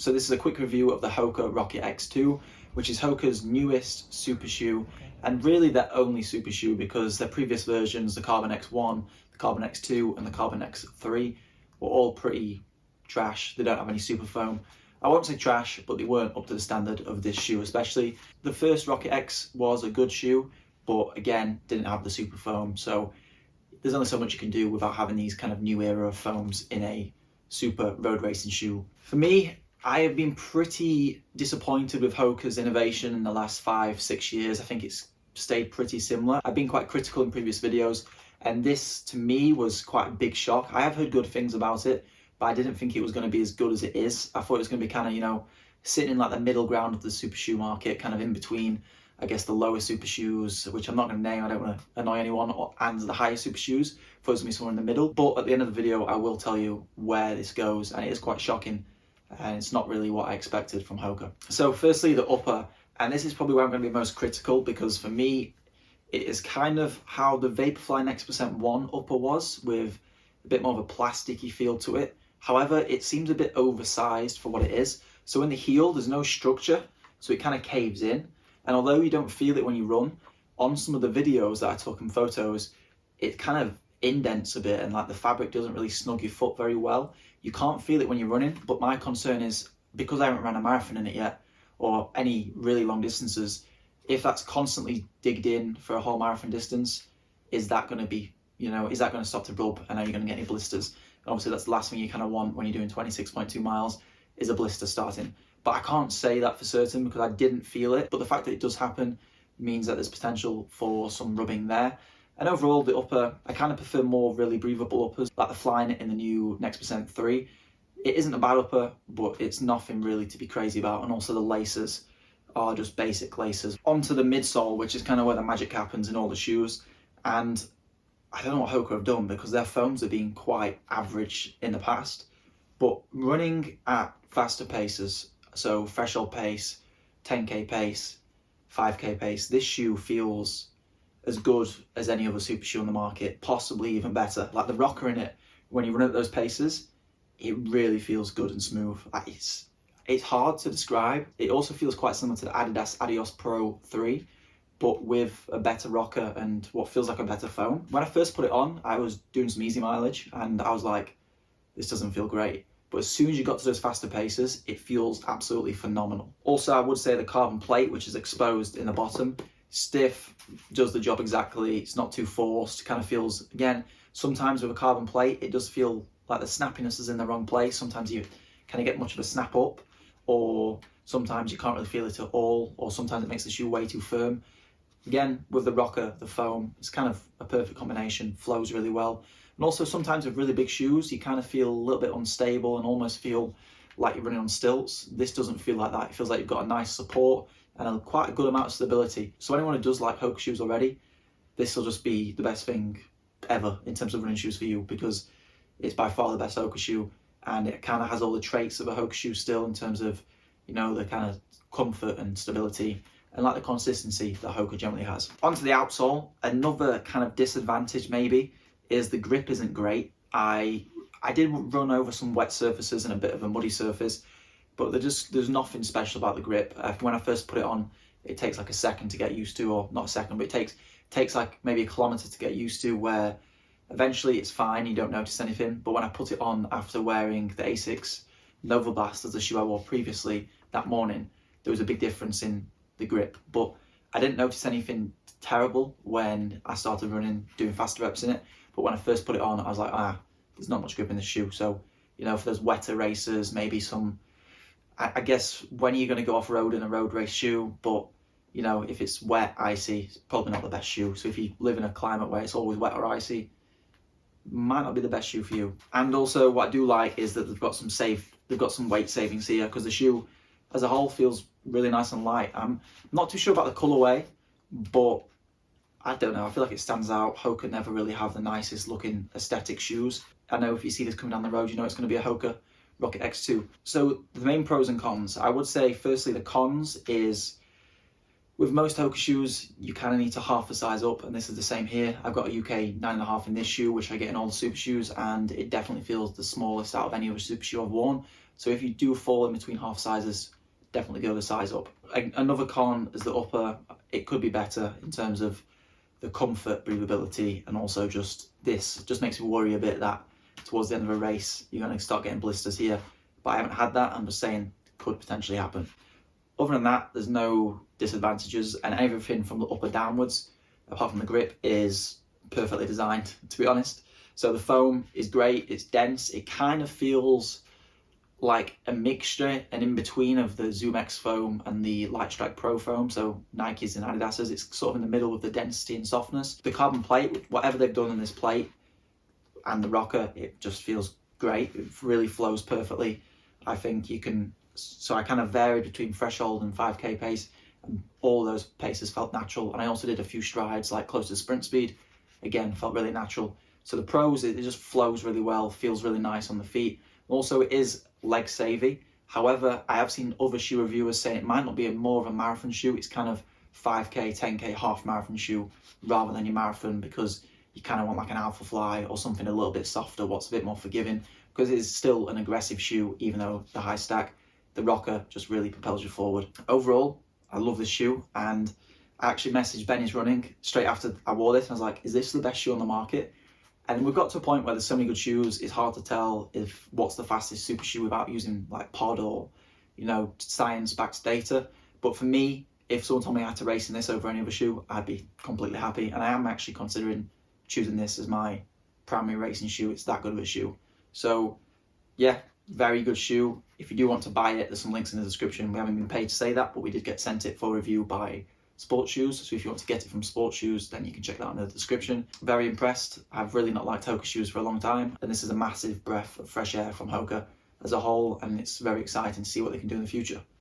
So this is a quick review of the Hoka Rocket X2, which is Hoka's newest super shoe, and really their only super shoe, because their previous versions, the Carbon X1, the Carbon X2 and the Carbon X3, were all pretty trash. They don't have any super foam. I won't say trash, but they weren't up to the standard of this shoe especially. The first Rocket X was a good shoe, but again, didn't have the super foam. So there's only so much you can do without having these kind of new era of foams in a super road racing shoe. For me, I have been pretty disappointed with Hoka's innovation in the last 5-6 years. I think it's stayed pretty similar. I've been quite critical in previous videos, and this to me was quite a big shock. I have heard good things about it, but I didn't think it was going to be as good as it is. I thought it was going to be kind of, you know, sitting in like the middle ground of the super shoe market, kind of in between, I guess, the lower super shoes, which I'm not going to name, I don't want to annoy anyone, and the higher super shoes. I thought it was going to be somewhere in the middle. But at the end of the video, I will tell you where this goes, and it is quite shocking, and it's not really what I expected from Hoka. So firstly, the upper, and this is probably where I'm going to be most critical, because for me, it is kind of how the Vaporfly Next% 1 upper was, with a bit more of a plasticky feel to it. However, it seems a bit oversized for what it is. So in the heel, there's no structure, so it kind of caves in. And although you don't feel it when you run, on some of the videos that I took and photos, it kind of indents a bit, and like the fabric doesn't really snug your foot very well. You can't feel it when you're running, but my concern is, because I haven't run a marathon in it yet, or any really long distances, if that's constantly digged in for a whole marathon distance, is that going to be, you know, is that going to stop the rub, and are you going to get any blisters? And obviously that's the last thing you kind of want when you're doing 26.2 miles, is a blister starting. But I can't say that for certain because I didn't feel it, but the fact that it does happen means that there's potential for some rubbing there. And overall, the upper, I kind of prefer more really breathable uppers, like the Flyknit in the new Next% 3. It isn't a bad upper, but it's nothing really to be crazy about. And also the laces are just basic laces. Onto the midsole, which is kind of where the magic happens in all the shoes. And I don't know what Hoka have done, because their foams have been quite average in the past. But running at faster paces, so threshold pace, 10k pace, 5k pace, this shoe feels as good as any other super shoe on the market, possibly even better. Like the rocker in it, when you run at those paces, it really feels good and smooth. Like it's hard to describe. It also feels quite similar to the Adidas Adios Pro 3, but with a better rocker and what feels like a better foam. When I first put it on, I was doing some easy mileage and I was like, this doesn't feel great. But as soon as you got to those faster paces, it feels absolutely phenomenal. Also, I would say the carbon plate, which is exposed in the bottom, stiff, does the job exactly. It's not too forced, kind of feels, again, sometimes with a carbon plate, it does feel like the snappiness is in the wrong place. Sometimes you kind of get much of a snap up, or sometimes you can't really feel it at all, or sometimes it makes the shoe way too firm. Again, with the rocker, the foam, it's kind of a perfect combination, flows really well. And also sometimes with really big shoes, you kind of feel a little bit unstable and almost feel like you're running on stilts. This doesn't feel like that. It feels like you've got a nice support and quite a good amount of stability. So anyone who does like Hoka shoes already, this will just be the best thing ever in terms of running shoes for you, because it's by far the best Hoka shoe, and it kind of has all the traits of a Hoka shoe still in terms of, you know, the kind of comfort and stability and like the consistency that Hoka generally has. Onto the outsole, another kind of disadvantage maybe is the grip isn't great. I did run over some wet surfaces and a bit of a muddy surface, but there's nothing special about the grip. When I first put it on, it takes like a second to get used to, or not a second, but it takes like maybe a kilometer to get used to, where eventually it's fine, you don't notice anything. But when I put it on after wearing the Asics Nova Blast as the shoe I wore previously that morning, there was a big difference in the grip. But I didn't notice anything terrible when I started running, doing faster reps in it. But when I first put it on, I was like, there's not much grip in this shoe. So, you know, for those wetter races, maybe some, I guess, when are you going to go off-road in a road race shoe? But, you know, if it's wet, icy, it's probably not the best shoe. So if you live in a climate where it's always wet or icy, might not be the best shoe for you. And also what I do like is that they've got some weight savings here, because the shoe as a whole feels really nice and light. I'm not too sure about the colorway, but I don't know, I feel like it stands out. Hoka never really have the nicest looking aesthetic shoes. I know if you see this coming down the road, you know it's going to be a Hoka Rocket X2. So the main pros and cons, I would say firstly the cons is, with most Hoka shoes, you kind of need to half the size up, and this is the same here. I've got a UK 9.5 in this shoe, which I get in all the super shoes, and it definitely feels the smallest out of any other super shoe I've worn. So if you do fall in between half sizes, definitely go the size up. Another con is the upper. It could be better in terms of the comfort, breathability, and also just this just makes me worry a bit that towards the end of a race you're going to start getting blisters here. But I haven't had that. I'm just saying it could potentially happen. Other than that, there's no disadvantages, and everything from the upper downwards, apart from the grip, is perfectly designed, to be honest. So the foam is great, it's dense, it kind of feels like a mixture, an in-between of the Zoom X foam and the Lightstrike Pro foam, so Nike's and Adidas's. It's sort of in the middle of the density and softness. The carbon plate, whatever they've done in this plate and the rocker, it just feels great. It really flows perfectly. I think you can, so I kind of varied between threshold and 5k pace, and all those paces felt natural. And I also did a few strides like close to sprint speed, again felt really natural. So the pros, it just flows really well, feels really nice on the feet. Also, it is leg savvy. However, I have seen other shoe reviewers say it might not be more of a marathon shoe. It's kind of 5k, 10k half marathon shoe rather than your marathon, because you kind of want like an Alpha Fly or something a little bit softer, what's a bit more forgiving, because it is still an aggressive shoe, even though the high stack, the rocker just really propels you forward. Overall, I love this shoe, and I actually messaged Benny's Running straight after I wore this, and I was like, is this the best shoe on the market? And we've got to a point where there's so many good shoes, it's hard to tell if what's the fastest super shoe without using like pod or, you know, science-backed data. But for me, if someone told me I had to race in this over any other shoe, I'd be completely happy. And I am actually considering choosing this as my primary racing shoe. It's that good of a shoe. So yeah, very good shoe. If you do want to buy it, there's some links in the description. We haven't been paid to say that, but we did get sent it for review by Sportsshoes. So if you want to get it from Sportsshoes, then you can check that in the description. Very impressed. I've really not liked Hoka shoes for a long time, and this is a massive breath of fresh air from Hoka as a whole, and it's very exciting to see what they can do in the future.